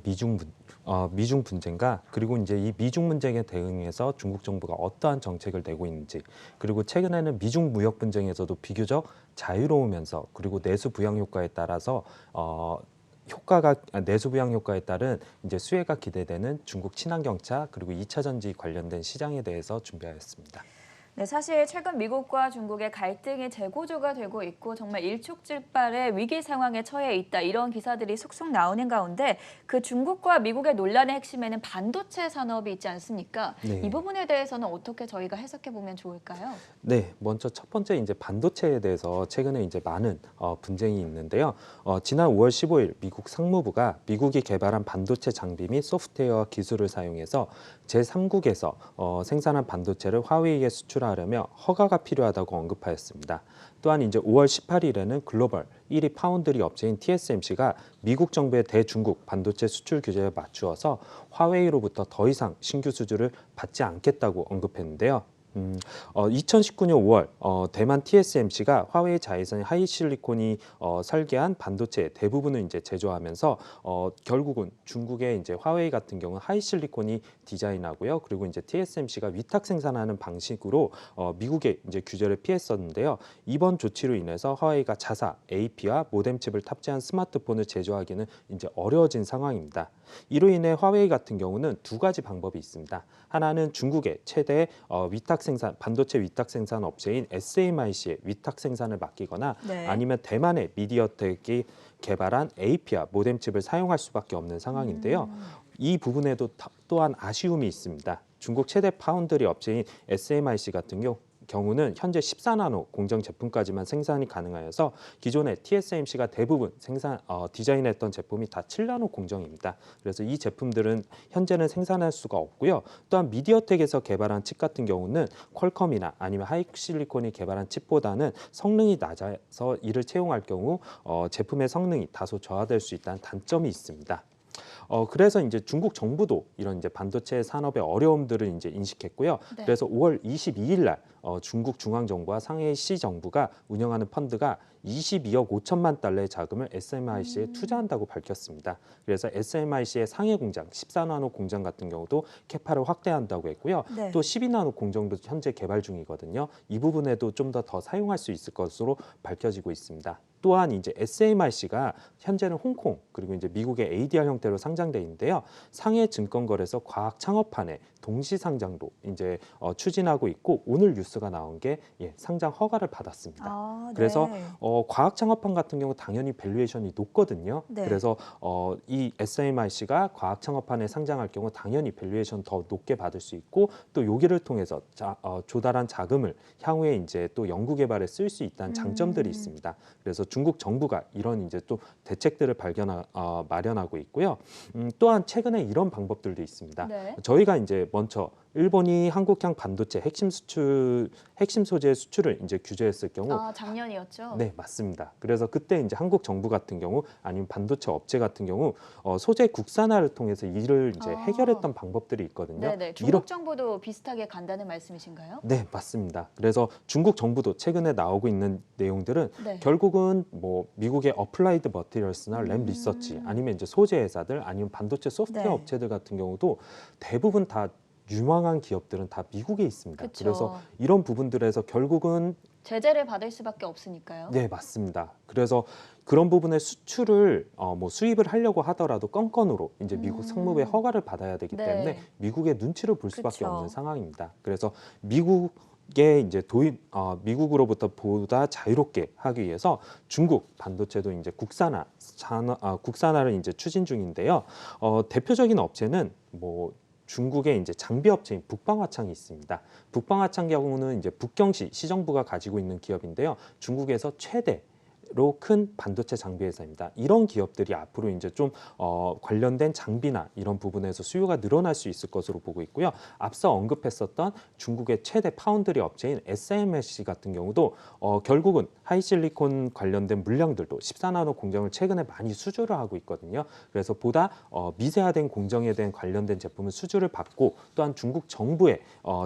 미중 분쟁과 그리고 이제 이 미중 분쟁에 대응해서 중국 정부가 어떠한 정책을 내고 있는지, 그리고 최근에는 미중 무역 분쟁에서도 비교적 자유로우면서 그리고 내수 부양 효과에 따라서 내수 부양 효과에 따른 이제 수혜가 기대되는 중국 친환경차 그리고 2차 전지 관련된 시장에 대해서 준비하였습니다. 네, 사실 최근 미국과 중국의 갈등이 재고조가 되고 있고 정말 일촉즉발의 위기 상황에 처해 있다. 이런 기사들이 속속 나오는 가운데 그 중국과 미국의 논란의 핵심에는 반도체 산업이 있지 않습니까? 이 네. 부분에 대해서는 어떻게 저희가 해석해 보면 좋을까요? 네, 먼저 첫 번째 이제 반도체에 대해서 최근에 이제 많은 분쟁이 있는데요. 지난 5월 15일 미국 상무부가 미국이 개발한 반도체 장비 및 소프트웨어 기술을 사용해서 제3국에서 생산한 반도체를 화웨이에 수출하려면 허가가 필요하다고 언급하였습니다. 또한 이제 5월 18일에는 글로벌 1위 파운드리 업체인 TSMC가 미국 정부의 대중국 반도체 수출 규제에 맞추어서 화웨이로부터 더 이상 신규 수주를 받지 않겠다고 언급했는데요. 2019년 5월 대만 TSMC가 화웨이 자회사인 하이실리콘이 설계한 반도체 대부분을 이제 제조하면서 결국은 중국의 이제 화웨이 같은 경우는 하이실리콘이 디자인하고요. 그리고 이제 TSMC가 위탁 생산하는 방식으로 미국의 이제 규제를 피했었는데요. 이번 조치로 인해서 화웨이가 자사 AP와 모뎀 칩을 탑재한 스마트폰을 제조하기는 이제 어려워진 상황입니다. 이로 인해 화웨이 같은 경우는 두 가지 방법이 있습니다. 하나는 중국의 최대 반도체 위탁 생산 업체인 SMIC의 위탁 생산을 맡기거나 네. 아니면 대만의 미디어텍이 개발한 AP와 모뎀 칩을 사용할 수밖에 없는 상황인데요. 이 부분에도 또한 아쉬움이 있습니다. 중국 최대 파운드리 업체인 SMIC 같은 경우는 현재 14나노 공정 제품까지만 생산이 가능하여서 기존의 TSMC가 대부분 디자인했던 제품이 다 7나노 공정입니다. 그래서 이 제품들은 현재는 생산할 수가 없고요. 또한 미디어텍에서 개발한 칩 같은 경우는 퀄컴이나 아니면 하이실리콘이 개발한 칩보다는 성능이 낮아서 이를 채용할 경우 제품의 성능이 다소 저하될 수 있다는 단점이 있습니다. 그래서 이제 중국 정부도 이런 이제 반도체 산업의 어려움들을 이제 인식했고요. 네. 그래서 5월 22일 날 중국 중앙정부와 상해시 정부가 운영하는 펀드가 22억 5천만 달러의 자금을 SMIC에 투자한다고 밝혔습니다. 그래서 SMIC의 상해 공장 14나노 공장 같은 경우도 캐파를 확대한다고 했고요. 네. 또 12나노 공정도 현재 개발 중이거든요. 이 부분에도 좀 더 사용할 수 있을 것으로 밝혀지고 있습니다. 또한 이제 SMIC가 현재는 홍콩 그리고 이제 미국의 ADR 형태로 상장돼 있는데요. 상해 증권거래소 과학 창업판에 동시 상장도 이제 추진하고 있고 오늘 뉴스가 나온 게 상장 허가를 받았습니다. 아, 그래서 네. 과학 창업판 같은 경우 당연히 밸류에이션이 높거든요. 네. 그래서 이 SMIC가 과학 창업판에 상장할 경우 당연히 밸류에이션 더 높게 받을 수 있고 또 여기를 통해서 조달한 자금을 향후에 이제 또 연구 개발에 쓸 수 있다는 장점들이 있습니다. 그래서 중국 정부가 이런 이제 또 대책들을 마련하고 있고요. 또한 최근에 이런 방법들도 있습니다. 네. 저희가 이제 먼저 일본이 한국향 반도체 핵심 소재 수출을 이제 규제했을 경우 아, 작년이었죠? 네, 맞습니다. 그래서 그때 이제 한국 정부 같은 경우 아니면 반도체 업체 같은 경우 소재 국산화를 통해서 이를 이제 아. 해결했던 방법들이 있거든요. 네네. 중국 정부도 비슷하게 간다는 말씀이신가요? 네, 맞습니다. 그래서 중국 정부도 최근에 나오고 있는 내용들은 네. 결국은 뭐 미국의 어플라이드 머티리얼스나 램 리서치 아니면 이제 소재 회사들 아니면 반도체 소프트웨어 네. 업체들 같은 경우도 대부분 다 유망한 기업들은 다 미국에 있습니다. 그쵸. 그래서 이런 부분들에서 결국은 제재를 받을 수밖에 없으니까요. 네, 맞습니다. 그래서 그런 부분의 수출을 뭐 수입을 하려고 하더라도 건건으로 이제 미국 상무부의 허가를 받아야 되기 네. 때문에 미국의 눈치를 볼 수밖에 그쵸. 없는 상황입니다. 그래서 이제 미국으로부터 보다 자유롭게 하기 위해서 중국 반도체도 이제 국산화를 이제 추진 중인데요. 대표적인 업체는 뭐 중국의 이제 장비 업체인 북방화창이 있습니다. 북방화창 경우는 이제 북경시 시정부가 가지고 있는 기업인데요. 중국에서 최대로 큰 반도체 장비 회사입니다. 이런 기업들이 앞으로 이제 좀 관련된 장비나 이런 부분에서 수요가 늘어날 수 있을 것으로 보고 있고요. 앞서 언급했었던 중국의 최대 파운드리 업체인 SMIC 같은 경우도 결국은 하이실리콘 관련된 물량들도 14나노 공정을 최근에 많이 수주를 하고 있거든요. 그래서 보다 미세화된 공정에 대한 관련된 제품은 수주를 받고 또한 중국 정부의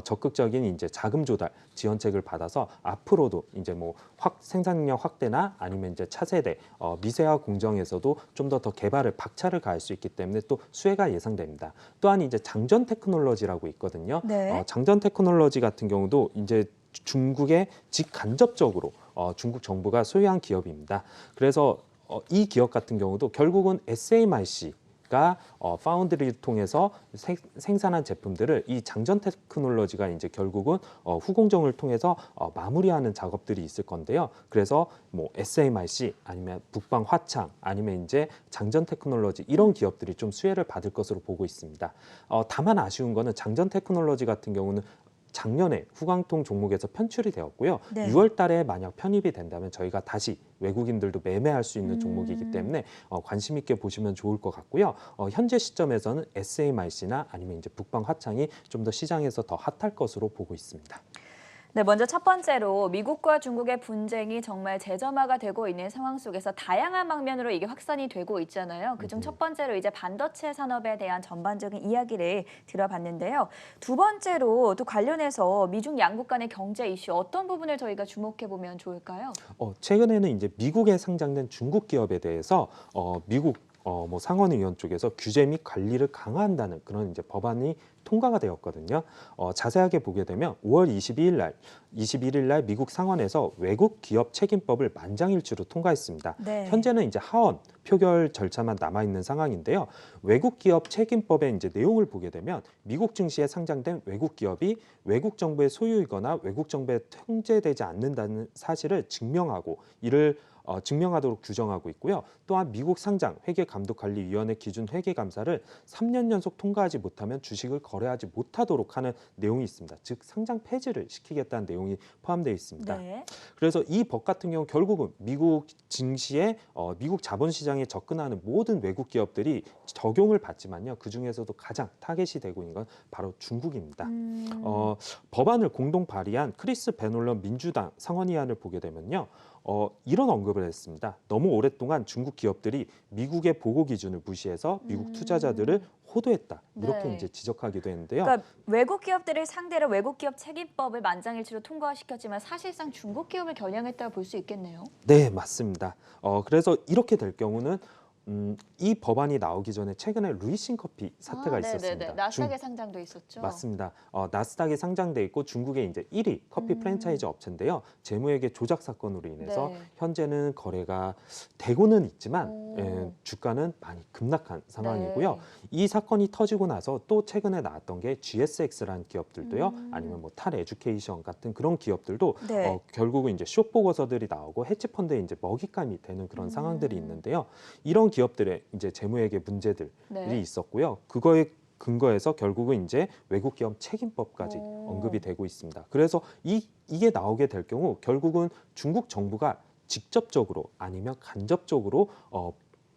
적극적인 이제 자금 조달 지원책을 받아서 앞으로도 이제 뭐 생산력 확대나 아니면 이제 차세대 미세화 공정에서도 좀 더 개발을 박차를 가할 수 있기 때문에 또 수혜가 예상됩니다. 또한 이제 장전 테크놀로지라고 있거든요. 네. 장전 테크놀로지 같은 경우도 이제 중국에 직간접적으로 중국 정부가 소유한 기업입니다. 그래서 이 기업 같은 경우도 결국은 SMIC가 파운드리를 통해서 생산한 제품들을 이 장전 테크놀로지가 이제 결국은 후공정을 통해서 마무리하는 작업들이 있을 건데요. 그래서 뭐 SMIC 아니면 북방 화창 아니면 이제 장전 테크놀로지 이런 기업들이 좀 수혜를 받을 것으로 보고 있습니다. 다만 아쉬운 거는 장전 테크놀로지 같은 경우는 작년에 후광통 종목에서 편출이 되었고요. 네. 6월 달에 만약 편입이 된다면 저희가 다시 외국인들도 매매할 수 있는 종목이기 때문에 관심 있게 보시면 좋을 것 같고요. 현재 시점에서는 SMIC나 아니면 이제 북방 화창이 좀 더 시장에서 더 핫할 것으로 보고 있습니다. 네, 먼저 첫 번째로 미국과 중국의 분쟁이 정말 재점화가 되고 있는 상황 속에서 다양한 방면으로 이게 확산이 되고 있잖아요. 그중 첫 번째로 이제 반도체 산업에 대한 전반적인 이야기를 들어봤는데요. 두 번째로 또 관련해서 미중 양국 간의 경제 이슈 어떤 부분을 저희가 주목해 보면 좋을까요? 최근에는 이제 미국에 상장된 중국 기업에 대해서 미국 뭐 상원의원 쪽에서 규제 및 관리를 강화한다는 그런 이제 법안이 통과가 되었거든요. 자세하게 보게 되면 5월 21일 날 미국 상원에서 외국 기업 책임법을 만장일치로 통과했습니다. 네. 현재는 이제 하원 표결 절차만 남아 있는 상황인데요. 외국 기업 책임법의 이제 내용을 보게 되면 미국 증시에 상장된 외국 기업이 외국 정부의 소유이거나 외국 정부에 통제되지 않는다는 사실을 증명하고 이를 증명하도록 규정하고 있고요. 또한 미국 상장 회계감독관리위원회 기준 회계감사를 3년 연속 통과하지 못하면 주식을 거래하지 못하도록 하는 내용이 있습니다. 즉 상장 폐지를 시키겠다는 내용이 포함되어 있습니다. 네. 그래서 이 법 같은 경우 결국은 미국 증시에 미국 자본시장에 접근하는 모든 외국 기업들이 적용을 받지만요. 그 중에서도 가장 타겟이 되고 있는 건 바로 중국입니다. 법안을 공동 발의한 크리스 베놀런 민주당 상원의안을 보게 되면요. 이런 언급을 했습니다. 너무 오랫동안 중국 기업들이 미국의 보고 기준을 무시해서 미국 투자자들을 호도했다. 이렇게 네. 이제 지적하기도 했는데요. 그러니까 외국 기업들을 상대로 외국 기업 책임법을 만장일치로 통과시켰지만 사실상 중국 기업을 겨냥했다고 볼 수 있겠네요. 네, 맞습니다. 그래서 이렇게 될 경우는 이 법안이 나오기 전에 최근에 루이싱 커피 사태가 있었습니다. 네네네. 나스닥에 상장도 있었죠. 맞습니다. 나스닥에 상장돼 있고 중국의 이제 1위 커피 프랜차이즈 업체인데요. 재무회계 조작 사건으로 인해서 네. 현재는 거래가 되고는 있지만 오. 주가는 많이 급락한 상황이고요. 네. 이 사건이 터지고 나서 또 최근에 나왔던 게 GSX라는 기업들도요. 아니면 뭐 탈 에듀케이션 같은 그런 기업들도 네. 결국은 이제 숏 보고서들이 나오고 헤지펀드에 이제 먹잇감이 되는 그런 상황들이 있는데요. 이런 기업들의 이제 재무회계 문제들이 네. 있었고요. 그거에 근거해서 결국은 이제 외국 기업 책임법까지 오. 언급이 되고 있습니다. 그래서 이게 나오게 될 경우 결국은 중국 정부가 직접적으로 아니면 간접적으로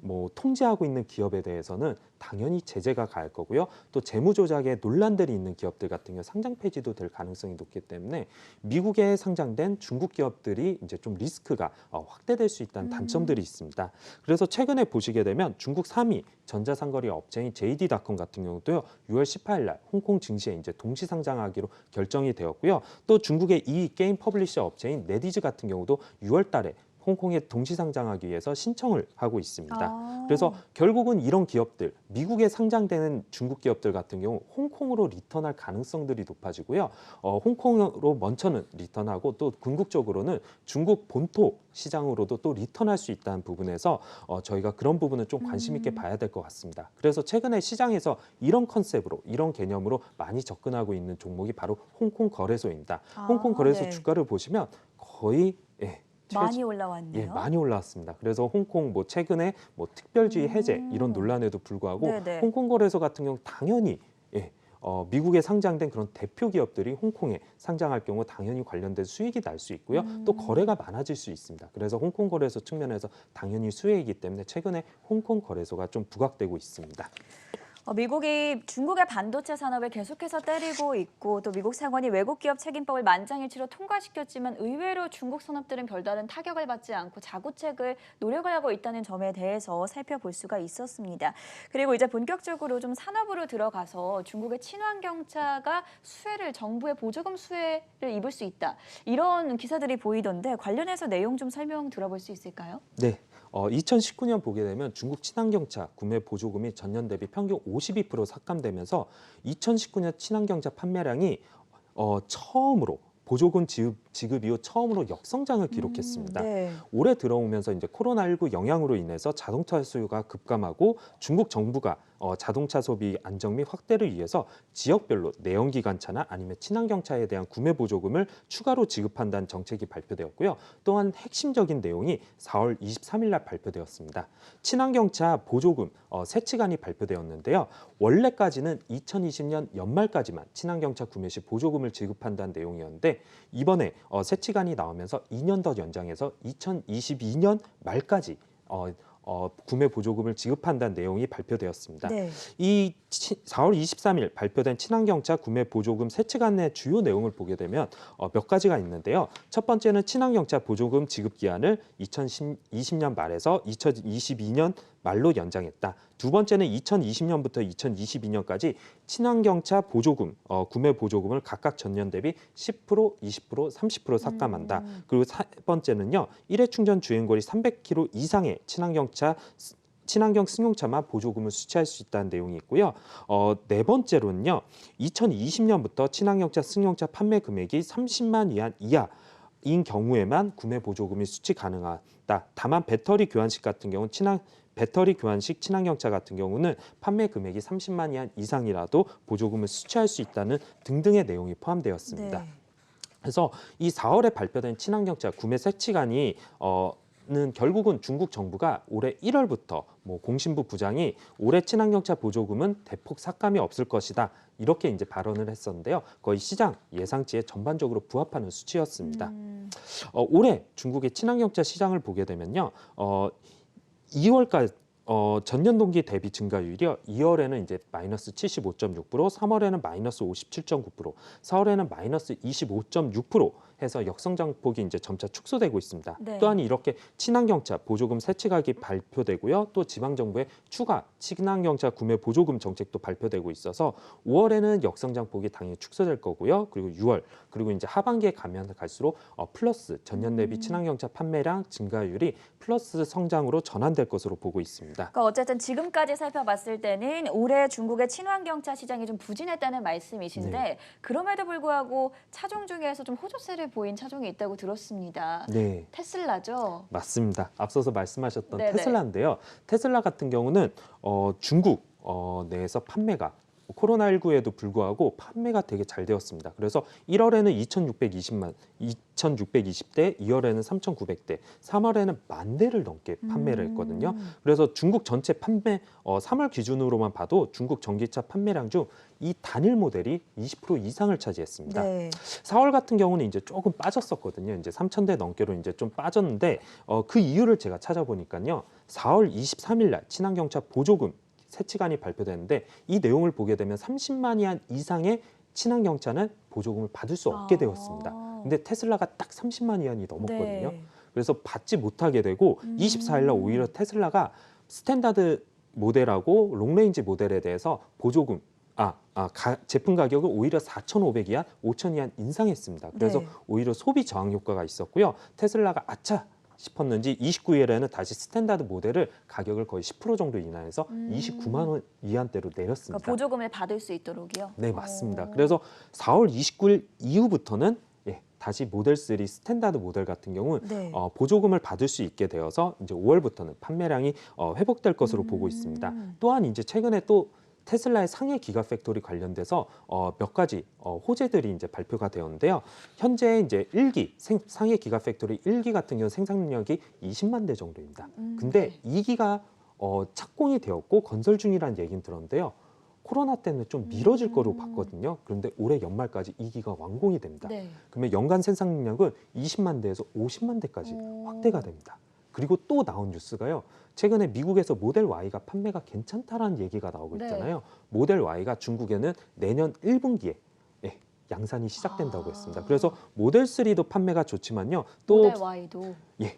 뭐 통제하고 있는 기업에 대해서는 당연히 제재가 가할 거고요. 또 재무 조작에 논란들이 있는 기업들 같은 경우 상장 폐지도 될 가능성이 높기 때문에 미국에 상장된 중국 기업들이 이제 좀 리스크가 확대될 수 있다는 단점들이 있습니다. 그래서 최근에 보시게 되면 중국 3위 전자상거래 업체인 JD.com 같은 경우도요. 6월 18일 날 홍콩 증시에 이제 동시 상장하기로 결정이 되었고요. 또 중국의 2위 게임 퍼블리셔 업체인 네디즈 같은 경우도 6월 달에 홍콩에 동시 상장하기 위해서 신청을 하고 있습니다. 그래서 결국은 이런 기업들, 미국에 상장되는 중국 기업들 같은 경우 홍콩으로 리턴할 가능성들이 높아지고요. 홍콩으로 먼저는 리턴하고 또 궁극적으로는 중국 본토 시장으로도 또 리턴할 수 있다는 부분에서 저희가 그런 부분은 좀 관심 있게 봐야 될 것 같습니다. 그래서 최근에 시장에서 이런 컨셉으로, 이런 개념으로 많이 접근하고 있는 종목이 바로 홍콩 거래소입니다. 홍콩 거래소 네. 주가를 보시면 거의 많이 올라왔네요. 많이 올라왔습니다. 그래서 홍콩 뭐 최근에 뭐 특별주의 해제 이런 논란에도 불구하고 네네. 홍콩 거래소 같은 경우 당연히 미국에 상장된 그런 대표 기업들이 홍콩에 상장할 경우 당연히 관련된 수익이 날 수 있고요. 또 거래가 많아질 수 있습니다. 그래서 홍콩 거래소 측면에서 당연히 수혜이기 때문에 최근에 홍콩 거래소가 좀 부각되고 있습니다. 미국이 중국의 반도체 산업을 계속해서 때리고 있고 또 미국 상원이 외국 기업 책임법을 만장일치로 통과시켰지만 의외로 중국 산업들은 별다른 타격을 받지 않고 자구책을 노력을 하고 있다는 점에 대해서 살펴볼 수가 있었습니다. 그리고 이제 본격적으로 좀 산업으로 들어가서 중국의 친환경차가 정부의 보조금 수혜를 입을 수 있다. 이런 기사들이 보이던데 관련해서 내용 좀 설명 들어볼 수 있을까요? 네. 2019년 보게 되면 중국 친환경차 구매 보조금이 전년 대비 평균 52% 삭감되면서 2019년 친환경차 판매량이 처음으로 보조금 지급 이후 처음으로 역성장을 기록했습니다. 네. 올해 들어오면서 이제 코로나19 영향으로 인해서 자동차 수요가 급감하고 중국 정부가 자동차 소비 안정 및 확대를 위해서 지역별로 내연기관차나 아니면 친환경차에 대한 구매 보조금을 추가로 지급한다는 정책이 발표되었고요. 또한 핵심적인 내용이 4월 23일 날 발표되었습니다. 친환경차 보조금 세치간이 발표되었는데요. 원래까지는 2020년 연말까지만 친환경차 구매 시 보조금을 지급한다는 내용이었는데 이번에 세치간이 나오면서 2년 더 연장해서 2022년 말까지 구매 보조금을 지급한다는 내용이 발표되었습니다. 네. 이 4월 23일 발표된 친환경차 구매 보조금 세치간의 주요 내용을 보게 되면 몇 가지가 있는데요. 첫 번째는 친환경차 보조금 지급 기한을 2020년 말에서 2022년 말로 연장했다. 두 번째는 2020년부터 2022년까지 친환경차 보조금, 구매 보조금을 각각 전년 대비 10%, 20%, 30% 삭감한다. 그리고 세 번째는요. 1회 충전 주행거리 300km 이상의 친환경 승용차만 보조금을 수취할 수 있다는 내용이 있고요. 네 번째로는요. 2020년부터 친환경차 승용차 판매 금액이 30만 이하인 경우에만 구매 보조금이 수취 가능하다. 다만 배터리 교환식 같은 경우는 배터리 교환식 친환경차 같은 경우는 판매 금액이 30만 원 이상이라도 보조금을 수취할 수 있다는 등등의 내용이 포함되었습니다. 네. 그래서 이 4월에 발표된 친환경차 구매 세치간이 는 결국은 중국 정부가 올해 1월부터 공신부 부장이 올해 친환경차 보조금은 대폭 삭감이 없을 것이다. 이렇게 이제 발언을 했었는데요. 거의 시장 예상치에 전반적으로 부합하는 수치였습니다. 올해 중국의 친환경차 시장을 보게 되면요. 2월까지 전년 동기 대비 증가율이요. 2월에는 이제 마이너스 75.6%, 3월에는 마이너스 57.9%, 4월에는 마이너스 25.6% 해서 역성장폭이 이제 점차 축소되고 있습니다. 네. 또한 이렇게 친환경차 보조금 세치가격이 발표되고요. 또 지방 정부의 추가 친환경차 구매 보조금 정책도 발표되고 있어서 5월에는 역성장폭이 당연히 축소될 거고요. 그리고 6월 그리고 이제 하반기에 가면 갈수록 플러스 전년 대비 친환경차 판매량 증가율이 플러스 성장으로 전환될 것으로 보고 있습니다. 그러니까 어쨌든 지금까지 살펴봤을 때는 올해 중국의 친환경차 시장이 좀 부진했다는 말씀이신데 네. 그럼에도 불구하고 차종 중에서 좀 호조세를 보인 차종이 있다고 들었습니다. 네. 테슬라죠? 맞습니다. 앞서서 말씀하셨던 네네. 테슬라인데요. 테슬라 같은 경우는 중국 내에서 판매가 코로나19에도 불구하고 판매가 되게 잘 되었습니다. 그래서 1월에는 2,620대, 2월에는 3,900대, 3월에는 10,000대를 넘게 판매를 했거든요. 그래서 중국 전체 판매 3월 기준으로만 봐도 중국 전기차 판매량 중 이 단일 모델이 20% 이상을 차지했습니다. 네. 4월 같은 경우는 이제 조금 빠졌었거든요. 이제 3,000대 넘게로 이제 좀 빠졌는데 그 이유를 제가 찾아보니까요. 4월 23일 날 친환경차 보조금 세치간이 발표됐는데 이 내용을 보게 되면 30만 위안 이상의 친환경차는 보조금을 받을 수 없게 되었습니다. 근데 테슬라가 딱 30만 위안이 넘었거든요. 네. 그래서 받지 못하게 되고 24일 날 오히려 테슬라가 스탠다드 모델하고 롱레인지 모델에 대해서 보조금 제품 가격을 오히려 4,500위안, 5,000위안 인상했습니다. 그래서 네. 오히려 소비 저항 효과가 있었고요. 테슬라가 아차 싶었는지 29일에는 다시 스탠다드 모델을 가격을 거의 10% 정도 인하해서 29만 원 위안대로 내렸습니다. 그러니까 보조금을 받을 수 있도록이요? 네, 맞습니다. 그래서 4월 29일 이후부터는 다시 모델 3 스탠다드 모델 같은 경우는 네. 보조금을 받을 수 있게 되어서 이제 5월부터는 판매량이 회복될 것으로 보고 있습니다. 또한 이제 최근에 또 테슬라의 상해 기가팩토리 관련돼서 몇 가지 호재들이 이제 발표가 되었는데요. 현재 이제 상해 기가팩토리 1기 같은 경우 생산 능력이 20만 대 정도입니다. 근데 2기가 착공이 되었고 건설 중이라는 얘기는 들었는데요. 코로나 때문에 좀 미뤄질 거로 봤거든요. 그런데 올해 연말까지 2기가 완공이 됩니다. 네. 그러면 연간 생산 능력은 20만 대에서 50만 대까지 확대가 됩니다. 그리고 또 나온 뉴스가요. 최근에 미국에서 모델 Y가 판매가 괜찮다라는 얘기가 나오고 네. 있잖아요. 모델 Y가 중국에는 내년 1분기에 양산이 시작된다고 했습니다. 그래서 모델 3도 판매가 좋지만요. 또 모델 Y도.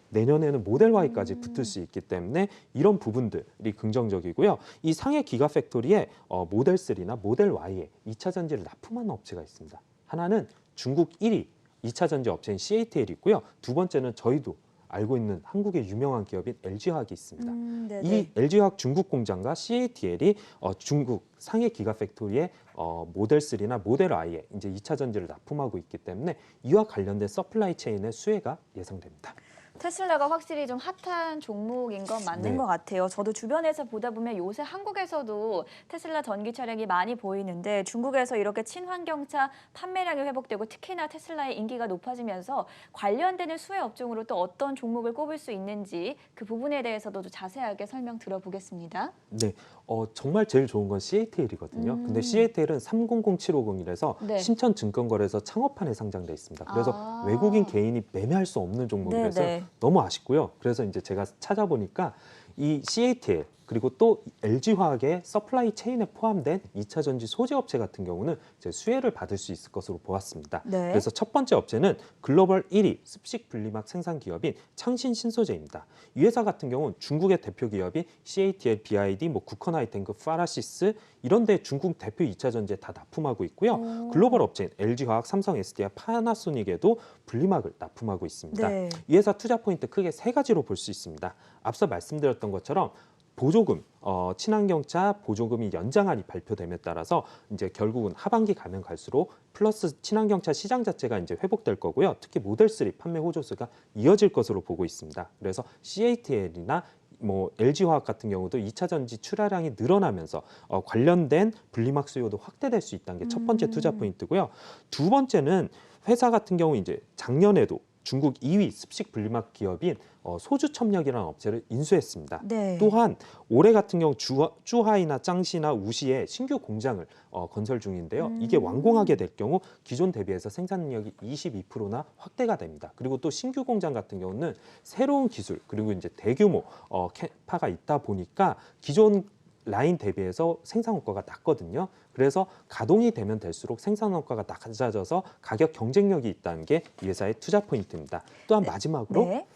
내년에는 모델 Y까지 붙을 수 있기 때문에 이런 부분들이 긍정적이고요. 이 상해 기가팩토리에 모델 3나 모델 Y에 2차 전지를 납품하는 업체가 있습니다. 하나는 중국 1위 2차 전지 업체인 CATL이 있고요. 두 번째는 저희도 알고 있는 한국의 유명한 기업인 LG화학이 있습니다. 네네. 이 LG화학 중국 공장과 CATL이 중국 상해 기가팩토리에 모델 3나 모델 I에 이제 2차 전지를 납품하고 있기 때문에 이와 관련된 서플라이 체인의 수혜가 예상됩니다. 테슬라가 확실히 좀 핫한 종목인 건 맞는 네. 것 같아요. 저도 주변에서 보다 보면 요새 한국에서도 테슬라 전기 차량이 많이 보이는데 중국에서 이렇게 친환경차 판매량이 회복되고 특히나 테슬라의 인기가 높아지면서 관련되는 수혜 업종으로 또 어떤 종목을 꼽을 수 있는지 그 부분에 대해서도 좀 자세하게 설명 들어보겠습니다. 네, 정말 제일 좋은 건 CATL이거든요. 근데 CATL은 300750이라서 네. 신천증권거래소 창업판에 상장돼 있습니다. 그래서 아. 외국인 개인이 매매할 수 없는 종목이라서 네네. 너무 아쉽고요. 그래서 이제 제가 찾아보니까 이 CATL 그리고 또 LG화학의 서플라이 체인에 포함된 2차 전지 소재 업체 같은 경우는 이제 수혜를 받을 수 있을 것으로 보았습니다. 네. 그래서 첫 번째 업체는 글로벌 1위 습식 분리막 생산 기업인 창신 신소재입니다. 이 회사 같은 경우는 중국의 대표 기업인 CATL, BID, 쿠커나이텐크, 파라시스 이런 데 중국 대표 2차 전지에 다 납품하고 있고요. 글로벌 업체인 LG화학, 삼성, SDI, 파나소닉에도 분리막을 납품하고 있습니다. 네. 이 회사 투자 포인트 크게 세 가지로 볼 수 있습니다. 앞서 말씀드렸던 것처럼 보조금, 친환경차 보조금이 연장안이 발표됨에 따라서 이제 결국은 하반기 가면 갈수록 플러스 친환경차 시장 자체가 이제 회복될 거고요. 특히 모델 3 판매 호조수가 이어질 것으로 보고 있습니다. 그래서 CATL이나 LG화학 같은 경우도 2차 전지 출하량이 늘어나면서 관련된 분리막 수요도 확대될 수 있다는 게 첫 번째 투자 포인트고요. 두 번째는 회사 같은 경우 이제 작년에도 중국 2위 습식 분리막 기업인 소주첨력이라는 업체를 인수했습니다. 네. 또한 올해 같은 경우 쭈하이나 짱시나 우시에 신규 공장을 건설 중인데요. 이게 완공하게 될 경우 기존 대비해서 생산 능력이 22%나 확대가 됩니다. 그리고 또 신규 공장 같은 경우는 새로운 기술 그리고 이제 대규모 캐파가 있다 보니까 기존 라인 대비해서 생산 효과가 낮거든요. 그래서 가동이 되면 될수록 생산 효과가 낮아져서 가격 경쟁력이 있다는 게 이 회사의 투자 포인트입니다. 또한 마지막으로 네.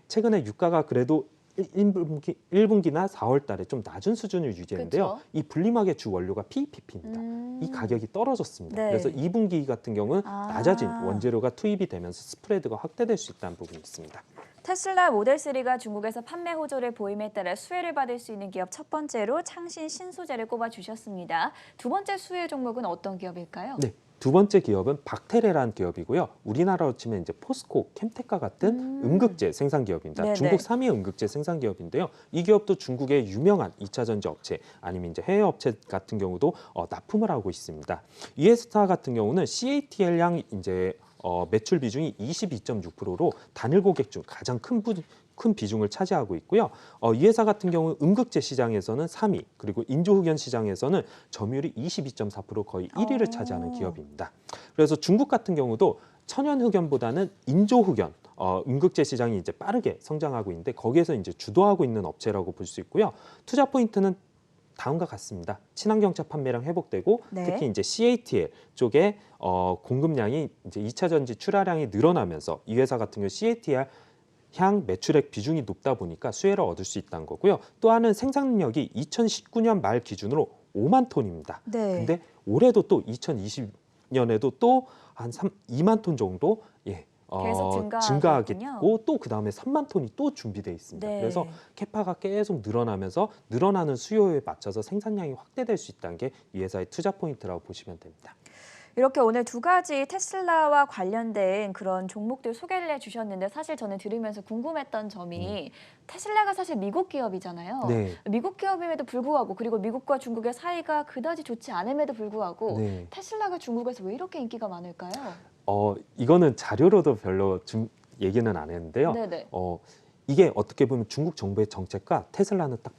최근에 유가가 그래도 1분기나 4월 달에 좀 낮은 수준을 유지했는데요. 그쵸. 이 분리막의 주 원료가 PEPP입니다. 이 가격이 떨어졌습니다. 네. 그래서 2분기 같은 경우는 낮아진 원재료가 투입이 되면서 스프레드가 확대될 수 있다는 부분이 있습니다. 테슬라 모델 3가 중국에서 판매 호조를 보임에 따라 수혜를 받을 수 있는 기업 첫 번째로 창신 신소재를 꼽아주셨습니다. 두 번째 수혜 종목은 어떤 기업일까요? 네. 두 번째 기업은 박테레라는 기업이고요. 우리나라로 치면 이제 포스코, 캠텍과 같은 음극재 생산 기업입니다. 네네. 중국 3위 음극재 생산 기업인데요. 이 기업도 중국의 유명한 2차 전지 업체 아니면 이제 해외 업체 같은 경우도 납품을 하고 있습니다. 이 회사 같은 경우는 CATL량 이제 매출 비중이 22.6%로 단일 고객 중 가장 큰 비중을 차지하고 있고요. 이 회사 같은 경우 음극재 시장에서는 3위, 그리고 인조흑연 시장에서는 점유율이 22.4% 거의 1위를 차지하는 기업입니다. 그래서 중국 같은 경우도 천연흑연보다는 인조흑연, 음극재 시장이 이제 빠르게 성장하고 있는데 거기에서 이제 주도하고 있는 업체라고 볼 수 있고요. 투자 포인트는 다음과 같습니다. 친환경차 판매량 회복되고 네. 특히 이제 CATL 쪽에 공급량이 이제 2차 전지 출하량이 늘어나면서 이 회사 같은 경우 CATL 향 매출액 비중이 높다 보니까 수혜를 얻을 수 있다는 거고요. 또 하나는 생산 능력이 2019년 말 기준으로 5만 톤입니다. 네. 근데 올해도 또 2020년에도 또 한 2만 톤 정도 계속 증가하겠고 또 그다음에 3만 톤이 또 준비되어 있습니다. 네. 그래서 캐파가 계속 늘어나면서 늘어나는 수요에 맞춰서 생산량이 확대될 수 있다는 게 이 회사의 투자 포인트라고 보시면 됩니다. 이렇게 오늘 두 가지 테슬라와 관련된 그런 종목들 소개를 해주셨는데 사실 저는 들으면서 궁금했던 점이 테슬라가 사실 미국 기업이잖아요. 네. 미국 기업임에도 불구하고 그리고 미국과 중국의 사이가 그다지 좋지 않음에도 불구하고 네. 테슬라가 중국에서 왜 이렇게 인기가 많을까요? 이거는 자료로도 별로 얘기는 안 했는데요. 네네. 이게 어떻게 보면 중국 정부의 정책과 테슬라는 딱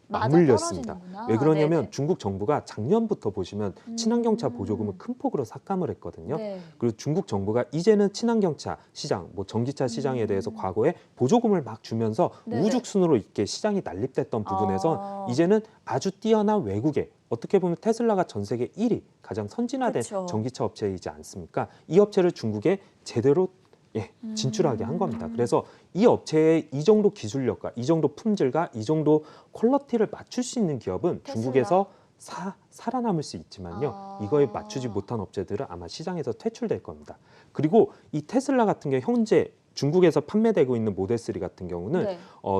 맞아 맞물렸습니다. 떨어지는구나. 왜 그러냐면 네네. 중국 정부가 작년부터 보시면 친환경차 보조금을 큰 폭으로 삭감을 했거든요. 네. 그리고 중국 정부가 이제는 친환경차 시장, 뭐 전기차 시장에 대해서 과거에 보조금을 막 주면서 네네. 우후죽순으로 이렇게 시장이 난립됐던 부분에서 아. 이제는 아주 뛰어난 외국의 어떻게 보면 테슬라가 전 세계 1위 가장 선진화된 그쵸. 전기차 업체이지 않습니까? 이 업체를 중국에 제대로 진출하게 한 겁니다. 그래서 이 업체의 이 정도 기술력과 이 정도 품질과 이 정도 퀄리티를 맞출 수 있는 기업은 테슬라. 중국에서 살아남을 수 있지만요. 아. 이거에 맞추지 못한 업체들은 아마 시장에서 퇴출될 겁니다. 그리고 이 테슬라 같은 경우 현재 중국에서 판매되고 있는 모델 3 같은 경우는 네.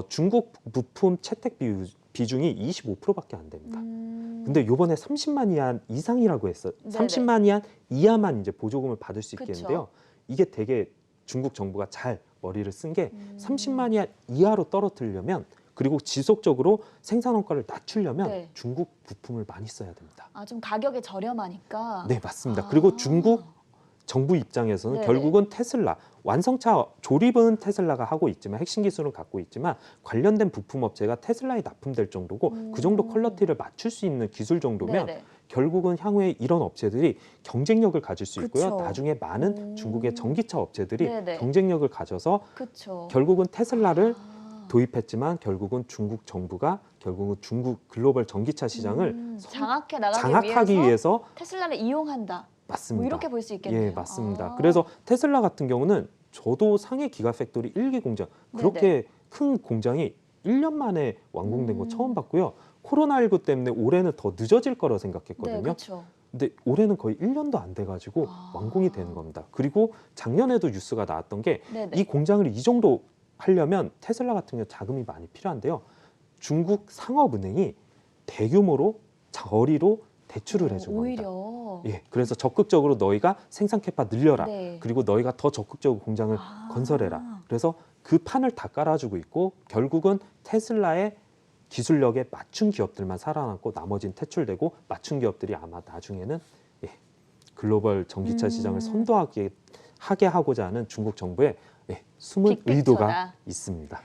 중국 부품 채택 비중이 25%밖에 안 됩니다. 음. 근데 요번에 30만 위안 이상이라고 했어요. 네네. 30만 위안 이하만 이제 보조금을 받을 수 그쵸. 있겠는데요. 이게 되게 중국 정부가 잘 머리를 쓴 게 음. 30만 위안 이하로 떨어뜨리려면 그리고 지속적으로 생산 원가를 낮추려면 네. 중국 부품을 많이 써야 됩니다. 아, 좀 가격이 저렴하니까. 네, 맞습니다. 아. 그리고 중국 정부 입장에서는 네네. 결국은 테슬라 완성차 조립은 테슬라가 하고 있지만 핵심 기술은 갖고 있지만 관련된 부품 업체가 테슬라에 납품될 정도고 그 정도 퀄리티를 맞출 수 있는 기술 정도면 네네. 결국은 향후에 이런 업체들이 경쟁력을 가질 수 있고요. 그쵸. 나중에 많은 중국의 전기차 업체들이 네네. 경쟁력을 가져서 그쵸. 결국은 테슬라를 아. 도입했지만 결국은 중국 정부가 결국은 중국 글로벌 전기차 시장을 장악해 나가기 장악하기 위해서 테슬라를 이용한다. 맞습니다. 뭐 이렇게 볼 수 있겠네요. 예, 맞습니다. 아. 그래서 테슬라 같은 경우는 저도 상해 기가팩토리 1기 공장 그렇게 큰 공장이 1년 만에 완공된 거 처음 봤고요. 코로나19 때문에 올해는 더 늦어질 거라 네, 생각했거든요. 그렇죠. 근데 올해는 거의 1년도 안 돼가지고 아. 완공이 되는 겁니다. 그리고 작년에도 뉴스가 나왔던 게 이 네네. 공장을 이 정도 하려면 테슬라 같은 경우 자금이 많이 필요한데요. 중국 상업은행이 대규모로 저리로 대출을 해준 겁니다. 오히려. 예, 그래서 적극적으로 너희가 생산 캐파 늘려라. 네. 그리고 너희가 더 적극적으로 공장을 아. 건설해라. 그래서 그 판을 다 깔아주고 있고 결국은 테슬라의 기술력에 맞춘 기업들만 살아남고 나머지는 퇴출되고 맞춘 기업들이 아마 나중에는 글로벌 전기차 시장을 선도하게 하고자 하는 중국 정부의 숨은 빅픽처다. 의도가 있습니다.